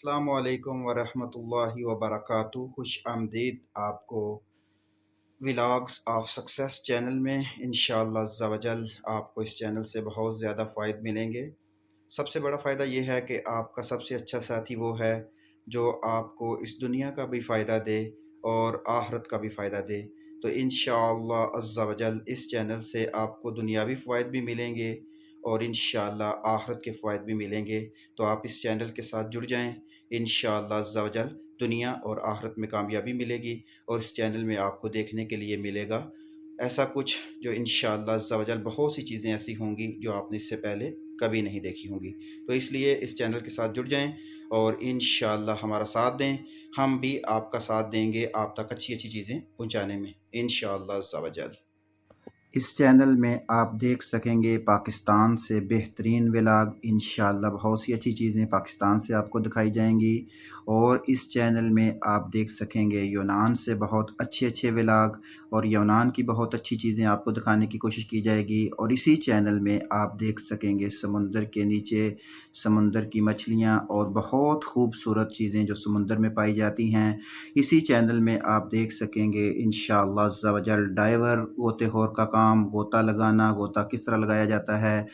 अस्सलाम वालेकुम वरहमतुल्लाहि वबरकातुहू। खुश आमदीद आपको व्लॉग्स ऑफ सक्सेस चैनल में। इंशाअल्लाह अज़्ज़ा वजल आपको इस चैनल से बहुत ज़्यादा फ़ायदे मिलेंगे। सबसे बड़ा फ़ायदा ये है कि आपका सबसे अच्छा साथी वो है जो आपको इस दुनिया का भी फ़ायदा दे और आखिरत का भी फ़ायदा दे। तो इंशाअल्लाह अज़्ज़ा वजल इस चैनल से आपको दुनियावी फ़वाइद भी मिलेंगे और इंशाअल्लाह आखिरत के फ़वाइद भी मिलेंगे। तो आप इस चैनल के साथ जुड़ जाएं। इंशाअल्लाह अज़्ज़ा वजल दुनिया और आखिरत में कामयाबी मिलेगी और इस चैनल में आपको देखने के लिए मिलेगा ऐसा कुछ जो इंशाअल्लाह अज़्ज़ा वजल बहुत सी चीज़ें ऐसी होंगी जो आपने इससे पहले कभी नहीं देखी होंगी। तो इसलिए इस चैनल के साथ जुड़ जाएं और इंशाअल्लाह हमारा साथ दें। हम भी आपका साथ देंगे आप तक अच्छी अच्छी चीज़ें पहुंचाने में इंशाअल्लाह अज़्ज़ा वजल। इस चैनल में आप देख सकेंगे पाकिस्तान से बेहतरीन व्लॉग। इंशाअल्लाह बहुत सी अच्छी चीज़ें पाकिस्तान से आपको दिखाई जाएंगी और इस चैनल में आप देख सकेंगे यूनान से बहुत अच्छे अच्छे व्लॉग और यूनान की बहुत अच्छी चीज़ें आपको दिखाने की कोशिश की जाएगी। और इसी चैनल में आप देख सकेंगे समुंदर के नीचे समुंदर की मछलियाँ और बहुत खूबसूरत चीज़ें जो समुंदर में पाई जाती हैं। इसी चैनल में आप देख सकेंगे इंशाअल्लाह अज़्ज़ा वजल डाइवर गोते होर का काम, गोता लगाना, गोता किस तरह लगाया जाता है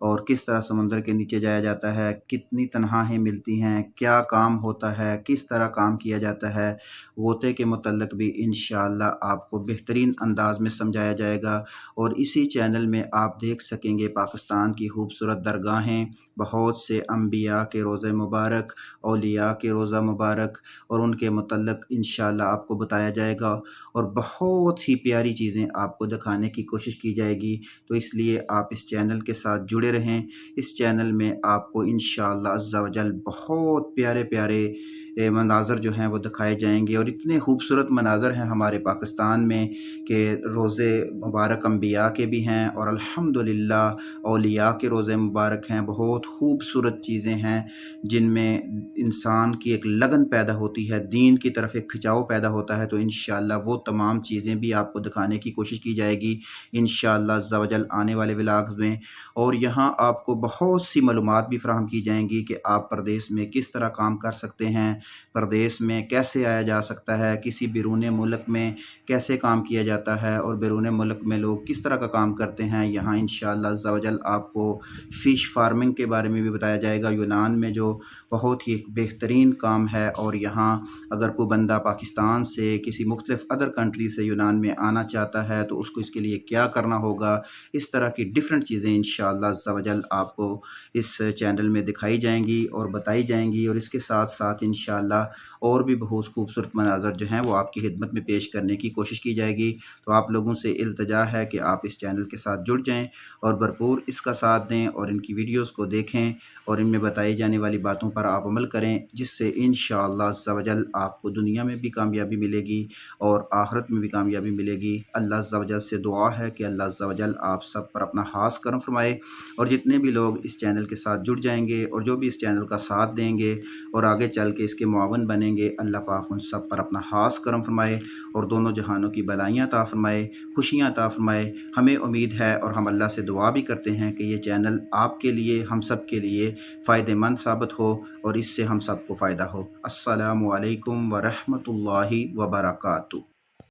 और किस तरह समुंदर के नीचे जाया जाता है, कितनी तनख्वाहें मिलती हैं, क्या काम होता है, किस तरह काम किया जाता है। गोते के मुतल्लिक़ भी इंशाअल्लाह आपको बेहतरीन अंदाज में समझाया जाएगा। और इसी चैनल में आप देख सकेंगे पाकिस्तान की खूबसूरत दरगाहें, बहुत से अंबिया के रोज़े मुबारक, औलिया के रोज़ा मुबारक और उनके मुतल्लिक़ इंशाअल्लाह आपको बताया जाएगा और बहुत ही प्यारी चीज़ें आपको दिखाने की कोशिश की जाएगी। तो इसलिए आप इस चैनल के साथ जुड़े रहें। इस चैनल में आपको इंशाअल्लाह अज़्ज़ा वजल बहुत प्यारे प्यारे मनाज़र जो हैं वो दिखाए जाएंगे और इतने खूबसूरत मनाज़र हैं हमारे पाकिस्तान में कि रोज़े मुबारक अंबिया के भी हैं और अल्हम्दुलिल्लाह औलिया के रोज़े मुबारक हैं। बहुत खूबसूरत चीज़ें हैं जिनमें इंसान की एक लगन पैदा होती है, दीन की तरफ एक खिंचाव पैदा होता है। तो इंशाअल्लाह वो तमाम चीज़ें भी आपको दिखाने की कोशिश की जाएगी इंशाअल्लाह अज़्ज़ा वजल आने वाले व्लॉग्स में। और यहाँ आपको बहुत सी मालूमात भी फ़राहम की जाएंगी कि आप परदेश में किस तरह काम कर सकते हैं, परदेश में कैसे आया जा सकता है, किसी बैरून मुल्क में कैसे काम किया जाता है और बैरून मुल्क में लोग किस तरह का काम करते हैं। यहाँ इंशाअल्लाह अज़्ज़ा वजल आपको फ़िश फार्मिंग के बारे में भी बताया जाएगा, यूनान में जो बहुत ही एक बेहतरीन काम है। और यहाँ अगर कोई बंदा पाकिस्तान से किसी मुख्तलिफ़ अदर कंट्री से यूनान में आना चाहता है तो उसको इसके लिए क्या करना होगा, इस तरह की डिफरेंट चीज़ें इंशाअल्लाह अज़्ज़ा वजल आपको इस चैनल में दिखाई जाएंगी और बताई जाएंगी। और इसके साथ साथ इंशाअल्लाह और भी बहुत खूबसूरत मनाज़र जो हैं वो आपकी खिदमत में पेश करने की कोशिश की जाएगी। तो आप लोगों से इल्तिजा है कि आप इस चैनल के साथ जुड़ जाएँ और भरपूर इसका साथ दें और इनकी वीडियोज़ को देखें और इनमें बताई जाने वाली बातों पर आप अमल करें, जिससे इंशाअल्लाह अज़्ज़ा वजल आपको दुनिया में भी कामयाबी मिलेगी और आखिरत में भी कामयाबी मिलेगी। अल्लाह अज़्ज़ा वजल से दुआ है कि अल्लाह अज़्ज़ा वजल आप सब पर अपना ख़ास करम फरमाए और जितने भी लोग इस चैनल के साथ जुड़ जाएंगे और जो भी इस चैनल का साथ देंगे और आगे चल के इसके मुआवन बनेंगे, अल्लाह पाक उन सब पर अपना ख़ास करम फरमाए और दोनों जहानों की भलाइयाँ अता फरमाए, खुशियाँ अता फरमाए। हमें उम्मीद है और हम अल्लाह से दुआ भी करते हैं कि ये चैनल आपके लिए, हम सब के लिए फ़ायदेमंद साबित हो और इससे हम सबको फ़ायदा हो। अस्सलामु अलैकुम व रहमतुल्लाहि व बरकातुहू।